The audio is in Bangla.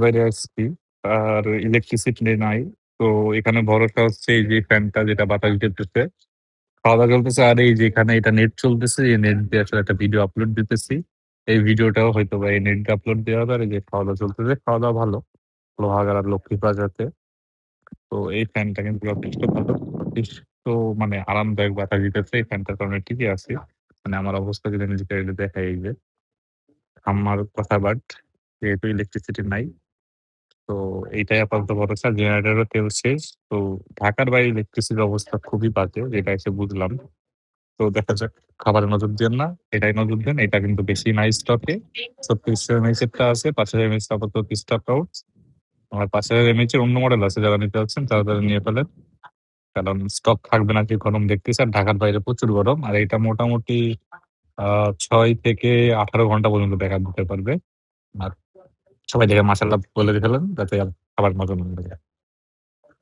বাইরে আসছি। আর ইলেকট্রিসিটি নাই। তো এখানে ভরসা হচ্ছে এই যে ফ্যানটা যেটা বাতাস দিতেছে। খাওয়া-দাওয়া চলতেছে আর এই যে এখানে এটা নেট চলতেছে। এই নেট দিয়ে আসলে একটা ভিডিও আপলোড দিতেছি। এই ভিডিওটাও হয়তোবা এই নেট দিয়ে আপলোড দেওয়া হবে আর এই যে খাওয়া-দাওয়া চলতেছে। খাওয়া-দাওয়া ভালো। লোহাগাড়া লক্ষ্মী প্লাজাতে। তো এই ফ্যানটা কিন্তু যথেষ্ট ভালো। যথেষ্ট মানে আরামদায়ক বাতাস দিতেছে। এই ফ্যানটার কারণে ঠিকই আছি। মানে আমার অবস্থা যদি আমি যেটা দেখাই এই যে আমার কথা যেহেতু ইলেকট্রিসিটি নাই। তো এইটাই আপাতত ভরসা। জেনারেটরেরও তেল শেষ। তো ঢাকার বাইরে ইলেকট্রিসিটির অবস্থা খুবই বাজে যেটা এসে বুঝলাম। তো দেখা যাক খাবারে নজর দিয়েন না। এটাই নজর দেন। এটা কিন্তু বেশি নাই স্টকে। ৩৬০০ এমএইচ এরটা আছে। ৫০০০ এমএইচ আপাতত স্টক আউট। আর ৫০০০ এমএইচ এর অন্য মডেল আছে যারা নিতে চাচ্ছেন তারা নিয়ে ফেলেন। কারণ স্টক থাকবে না যে গরম দেখতেছি আর ঢাকার বাইরে প্রচুর গরম। আর এটা মোটামুটি আ ৬ থেকে ১৮ ঘন্টা পর্যন্ত ব্যাকআপ দিতে পারবে। আর সবাই দেখে মাশাআল্লাহ বলে ফেলেন যাতে আর খাবার নজর না লাগে।